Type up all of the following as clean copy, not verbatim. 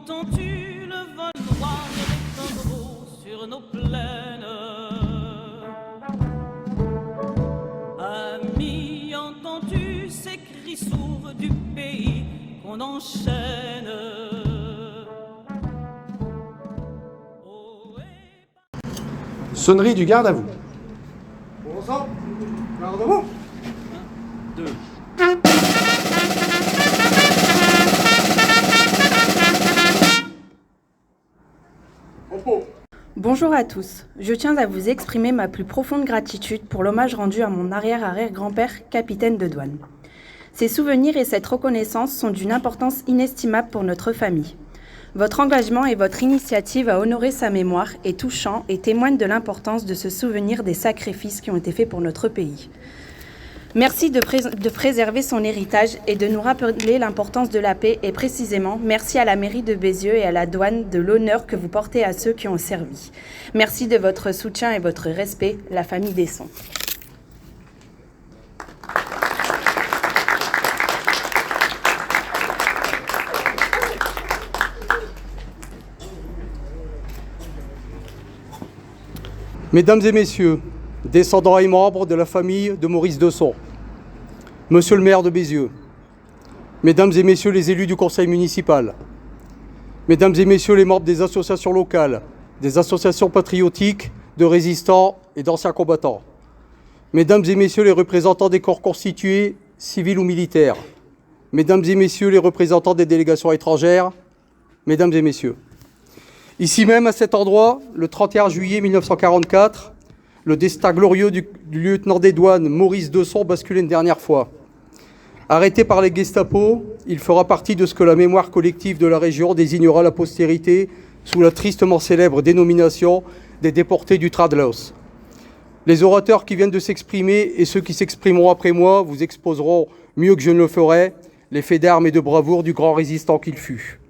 Entends-tu le vol noir des corbeaux sur nos plaines? Ami, entends-tu ces cris sourds du pays qu'on enchaîne? Sonnerie du garde à vous. Bon sang, garde à vous. 1, 2. Bonjour à tous. Je tiens à vous exprimer ma plus profonde gratitude pour l'hommage rendu à mon arrière-arrière-grand-père, capitaine de douane. Ces souvenirs et cette reconnaissance sont d'une importance inestimable pour notre famille. Votre engagement et votre initiative à honorer sa mémoire est touchant et témoigne de l'importance de se souvenir des sacrifices qui ont été faits pour notre pays. Merci de préserver son héritage et de nous rappeler l'importance de la paix et précisément, merci à la mairie de Bézieux et à la douane de l'honneur que vous portez à ceux qui ont servi. Merci de votre soutien et votre respect, la famille Desson. Mesdames et messieurs, descendants et membres de la famille de Maurice Desson, monsieur le maire de Bézieux, mesdames et messieurs les élus du conseil municipal, mesdames et messieurs les membres des associations locales, des associations patriotiques, de résistants et d'anciens combattants, mesdames et messieurs les représentants des corps constitués, civils ou militaires, mesdames et messieurs les représentants des délégations étrangères, mesdames et messieurs. Ici même, à cet endroit, le 31 juillet 1944, le destin glorieux du lieutenant des douanes Maurice Desson basculait une dernière fois. Arrêté par les Gestapo, il fera partie de ce que la mémoire collective de la région désignera la postérité sous la tristement célèbre dénomination des déportés du Tradlos. Les orateurs qui viennent de s'exprimer et ceux qui s'exprimeront après moi vous exposeront, mieux que je ne le ferai, les faits d'armes et de bravoure du grand résistant qu'il fut.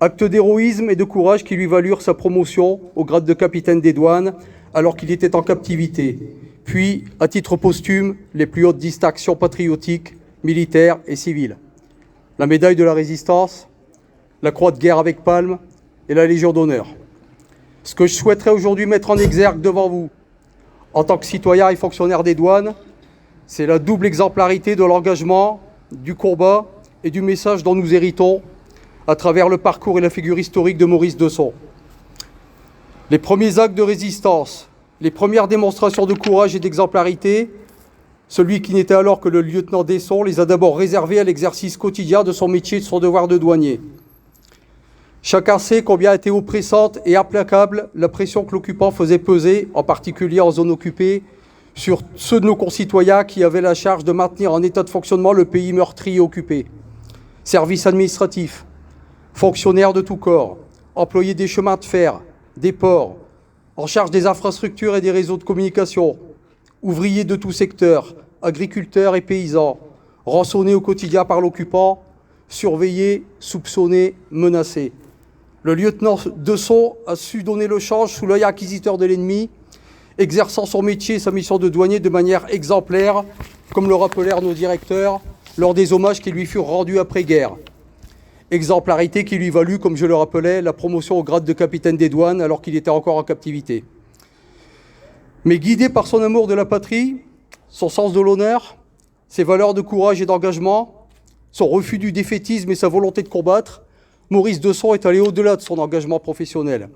Acte d'héroïsme et de courage qui lui valurent sa promotion au grade de capitaine des douanes alors qu'il était en captivité, puis, à titre posthume, les plus hautes distinctions patriotiques, militaires et civiles. La médaille de la Résistance, la croix de guerre avec palme et la Légion d'honneur. Ce que je souhaiterais aujourd'hui mettre en exergue devant vous, en tant que citoyen et fonctionnaire des douanes, c'est la double exemplarité de l'engagement, du combat et du message dont nous héritons à travers le parcours et la figure historique de Maurice Desson. Les premiers actes de résistance, les premières démonstrations de courage et d'exemplarité, celui qui n'était alors que le lieutenant Desson les a d'abord réservés à l'exercice quotidien de son métier et de son devoir de douanier. Chacun sait combien était oppressante et implacable la pression que l'occupant faisait peser, en particulier en zone occupée, sur ceux de nos concitoyens qui avaient la charge de maintenir en état de fonctionnement le pays meurtri et occupé. Services administratifs, fonctionnaires de tout corps, employés des chemins de fer, des ports, en charge des infrastructures et des réseaux de communication, ouvriers de tout secteur, agriculteurs et paysans, rançonnés au quotidien par l'occupant, surveillés, soupçonnés, menacés. Le lieutenant Desson a su donner le change sous l'œil inquisiteur de l'ennemi, exerçant son métier et sa mission de douanier de manière exemplaire, comme le rappelèrent nos directeurs lors des hommages qui lui furent rendus après-guerre. Exemplarité qui lui valut, comme je le rappelais, la promotion au grade de capitaine des douanes alors qu'il était encore en captivité. Mais guidé par son amour de la patrie, son sens de l'honneur, ses valeurs de courage et d'engagement, son refus du défaitisme et sa volonté de combattre, Maurice Desson est allé au-delà de son engagement professionnel.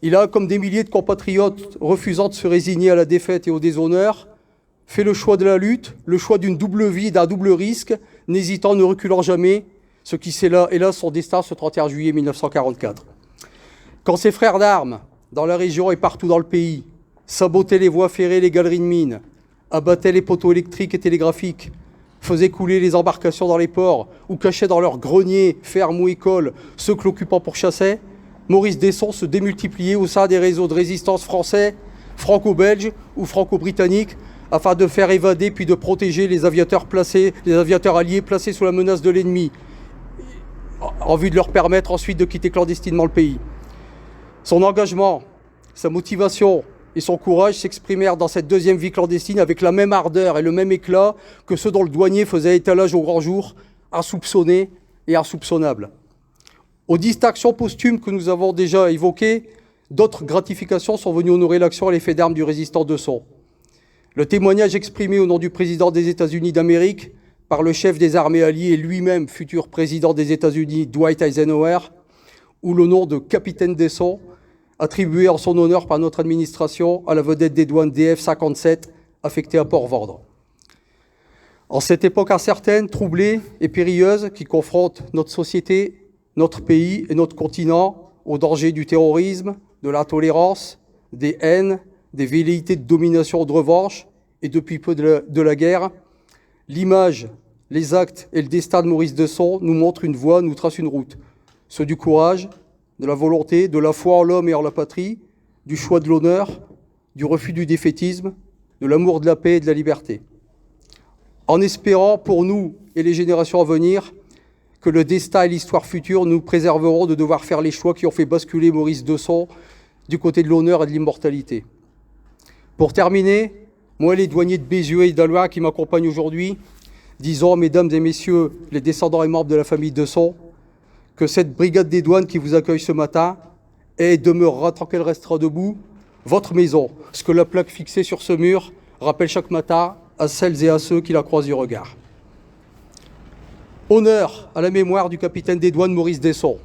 Il a, comme des milliers de compatriotes refusant de se résigner à la défaite et au déshonneur, fait le choix de la lutte, le choix d'une double vie et d'un double risque, n'hésitant, ne reculant jamais, ce qui scella, hélas, son destin ce 31 juillet 1944. Quand ses frères d'armes, dans la région et partout dans le pays, sabotaient les voies ferrées et les galeries de mines, abattaient les poteaux électriques et télégraphiques, faisaient couler les embarcations dans les ports ou cachaient dans leurs greniers, fermes ou écoles ceux que l'occupant pourchassait, Maurice Desson se démultipliait au sein des réseaux de résistance français, franco-belges ou franco-britanniques afin de faire évader puis de protéger les aviateurs alliés placés sous la menace de l'ennemi, en vue de leur permettre ensuite de quitter clandestinement le pays. Son engagement, sa motivation et son courage s'exprimèrent dans cette deuxième vie clandestine avec la même ardeur et le même éclat que ceux dont le douanier faisait étalage au grand jour, insoupçonné et insoupçonnable. Aux distinctions posthumes que nous avons déjà évoquées, d'autres gratifications sont venues honorer l'action et les faits d'armes du résistant de son. Le témoignage exprimé au nom du président des États-Unis d'Amérique par le chef des armées alliées et lui-même futur président des États-Unis, Dwight Eisenhower, ou le nom de capitaine Desson, attribué en son honneur par notre administration à la vedette des douanes DF-57 affectée à Port-Vendre. En cette époque incertaine, troublée et périlleuse qui confronte notre société, notre pays et notre continent aux dangers du terrorisme, de l'intolérance, des haines, des velléités de domination ou de revanche et depuis peu de la guerre, l'image, les actes et le destin de Maurice Desson nous montrent une voie, nous tracent une route. Ceux du courage, de la volonté, de la foi en l'homme et en la patrie, du choix de l'honneur, du refus du défaitisme, de l'amour de la paix et de la liberté. En espérant pour nous et les générations à venir que le destin et l'histoire future nous préserveront de devoir faire les choix qui ont fait basculer Maurice Desson du côté de l'honneur et de l'immortalité. Pour terminer, moi et les douaniers de Bézieux et d'Alloin qui m'accompagnent aujourd'hui, disons, mesdames et messieurs, les descendants et membres de la famille Desson, que cette brigade des douanes qui vous accueille ce matin est et demeurera, tant qu'elle restera debout, votre maison, ce que la plaque fixée sur ce mur rappelle chaque matin à celles et à ceux qui la croisent du regard. Honneur à la mémoire du capitaine des douanes Maurice Desson.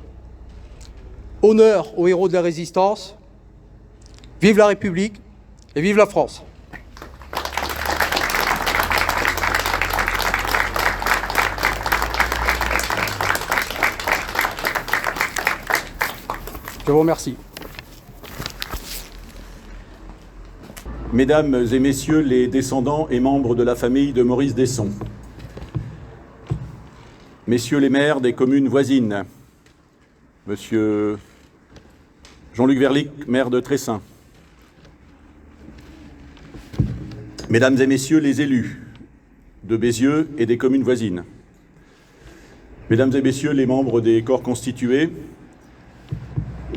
Honneur aux héros de la résistance. Vive la République et vive la France. Je vous remercie. Mesdames et messieurs les descendants et membres de la famille de Maurice Desson, messieurs les maires des communes voisines, monsieur Jean-Luc Verlic, maire de Tressin, mesdames et messieurs les élus de Bézieux et des communes voisines, mesdames et messieurs les membres des corps constitués,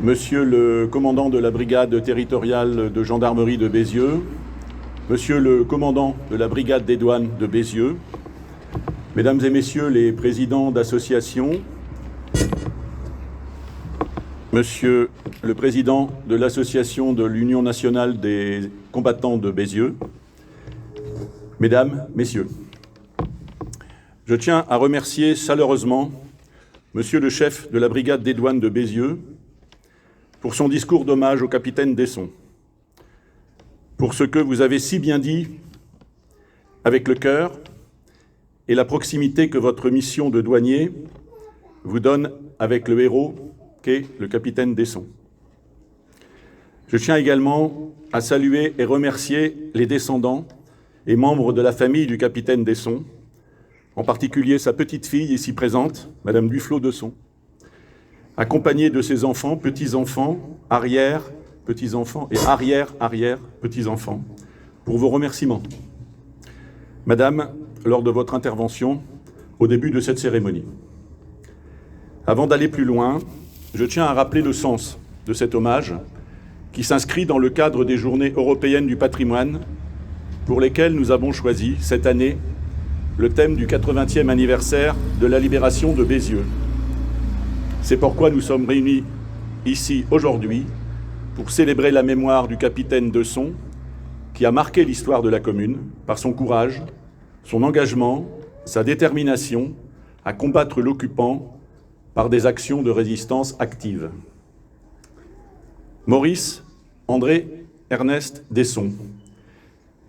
monsieur le commandant de la brigade territoriale de gendarmerie de Bézieux, monsieur le commandant de la brigade des douanes de Bézieux, mesdames et messieurs les présidents d'associations, monsieur le président de l'association de l'Union nationale des combattants de Bézieux, mesdames, messieurs, je tiens à remercier chaleureusement monsieur le chef de la brigade des douanes de Bézieux pour son discours d'hommage au capitaine Desson, pour ce que vous avez si bien dit avec le cœur et la proximité que votre mission de douanier vous donne avec le héros qu'est le capitaine Desson. Je tiens également à saluer et remercier les descendants et membres de la famille du capitaine Desson, en particulier sa petite-fille ici présente, Madame Duflo Desson, accompagnée de ses enfants, petits-enfants, arrière-petits-enfants et arrière-arrière-petits-enfants, pour vos remerciements. Madame, lors de votre intervention, au début de cette cérémonie. Avant d'aller plus loin, je tiens à rappeler le sens de cet hommage qui s'inscrit dans le cadre des Journées européennes du patrimoine pour lesquelles nous avons choisi cette année le thème du 80e anniversaire de la libération de Bézieux. C'est pourquoi nous sommes réunis ici aujourd'hui pour célébrer la mémoire du capitaine Desson qui a marqué l'histoire de la commune par son courage, son engagement, sa détermination à combattre l'occupant par des actions de résistance actives. Maurice André Ernest Desson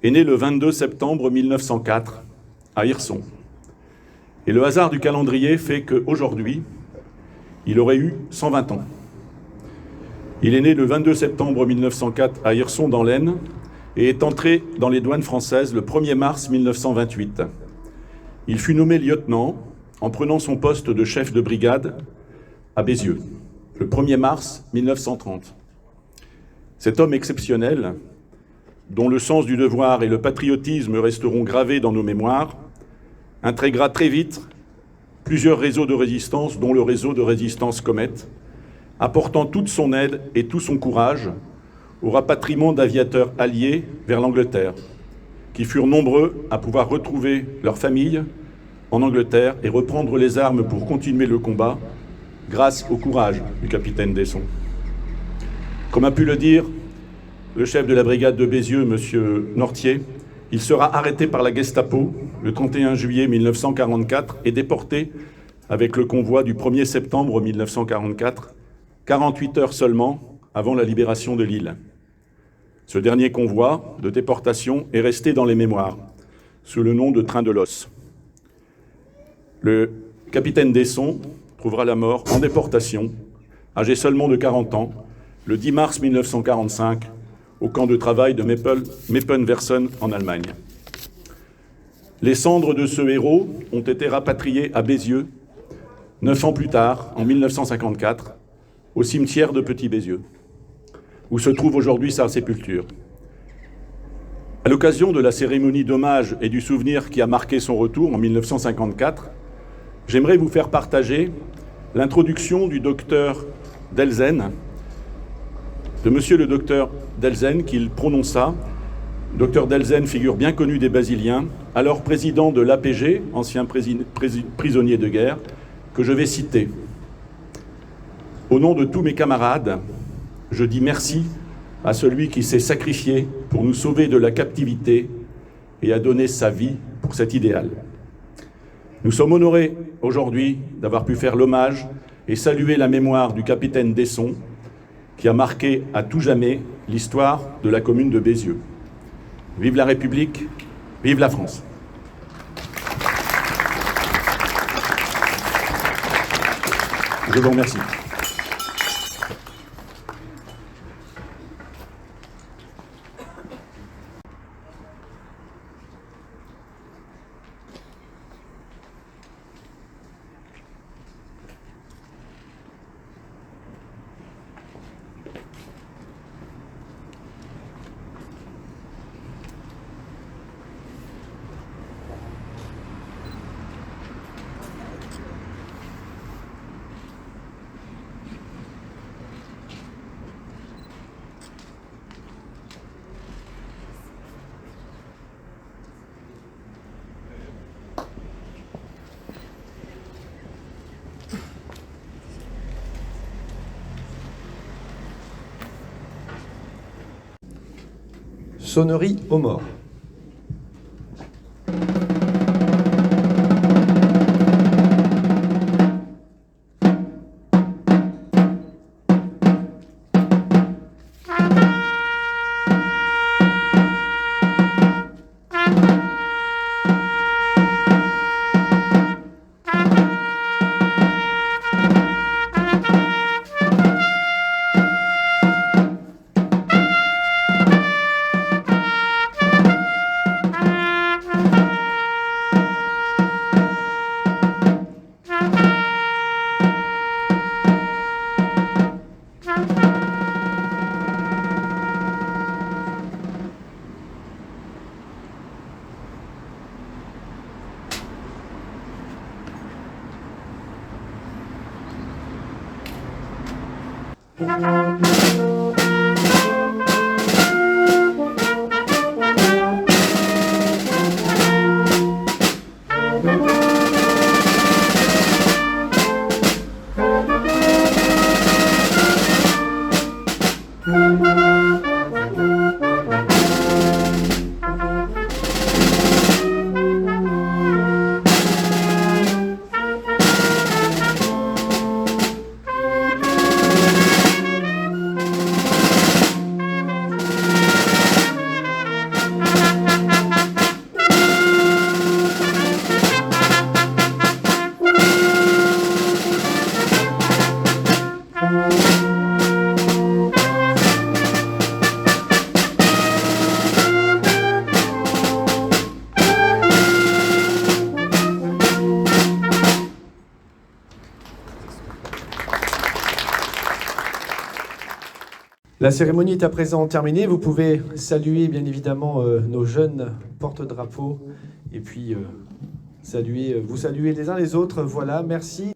est né le 22 septembre 1904 à Hirson. Et le hasard du calendrier fait qu'aujourd'hui, il aurait eu 120 ans. Il est né le 22 septembre 1904 à Hirson dans l'Aisne et est entré dans les douanes françaises le 1er mars 1928. Il fut nommé lieutenant en prenant son poste de chef de brigade à Bézieux, le 1er mars 1930. Cet homme exceptionnel, dont le sens du devoir et le patriotisme resteront gravés dans nos mémoires, intégra très vite plusieurs réseaux de résistance, dont le réseau de résistance Comet, apportant toute son aide et tout son courage au rapatriement d'aviateurs alliés vers l'Angleterre, qui furent nombreux à pouvoir retrouver leurs familles en Angleterre et reprendre les armes pour continuer le combat grâce au courage du capitaine Desson. Comme a pu le dire le chef de la brigade de Bézieux, M. Nortier, il sera arrêté par la Gestapo le 31 juillet 1944 et déporté avec le convoi du 1er septembre 1944, 48 heures seulement avant la libération de l'île. Ce dernier convoi de déportation est resté dans les mémoires sous le nom de train de l'os. Le capitaine Desson trouvera la mort en déportation, âgé seulement de 40 ans, le 10 mars 1945, au camp de travail de Meppenwersen en Allemagne. Les cendres de ce héros ont été rapatriées à Bézieux 9 ans plus tard, en 1954, au cimetière de Petit-Bézieux, où se trouve aujourd'hui sa sépulture. À l'occasion de la cérémonie d'hommage et du souvenir qui a marqué son retour en 1954, j'aimerais vous faire partager l'introduction du docteur Delzenne, de monsieur le docteur Delzenne, qu'il prononça. Docteur Delzenne, figure bien connue des Basiliens, alors président de l'APG, ancien prisonnier de guerre, que je vais citer. Au nom de tous mes camarades, je dis merci à celui qui s'est sacrifié pour nous sauver de la captivité et a donné sa vie pour cet idéal. Nous sommes honorés aujourd'hui d'avoir pu faire l'hommage et saluer la mémoire du capitaine Desson, qui a marqué à tout jamais l'histoire de la commune de Bézieux. Vive la République, vive la France. Je vous remercie. Sonnerie aux morts. La cérémonie est à présent terminée. Vous pouvez saluer bien évidemment nos jeunes porte-drapeaux et puis vous saluer les uns les autres. Voilà, merci.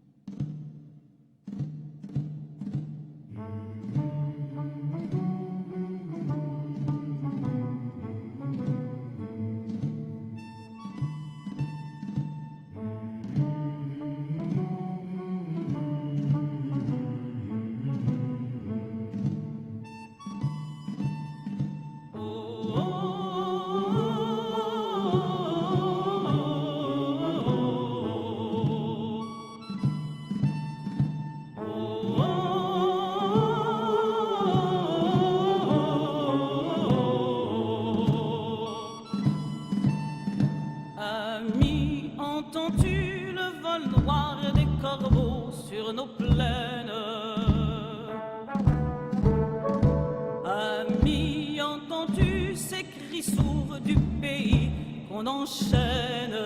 sourds du pays qu'on enchaîne.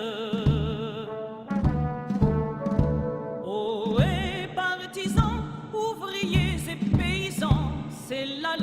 Oh, et partisans, ouvriers et paysans, c'est la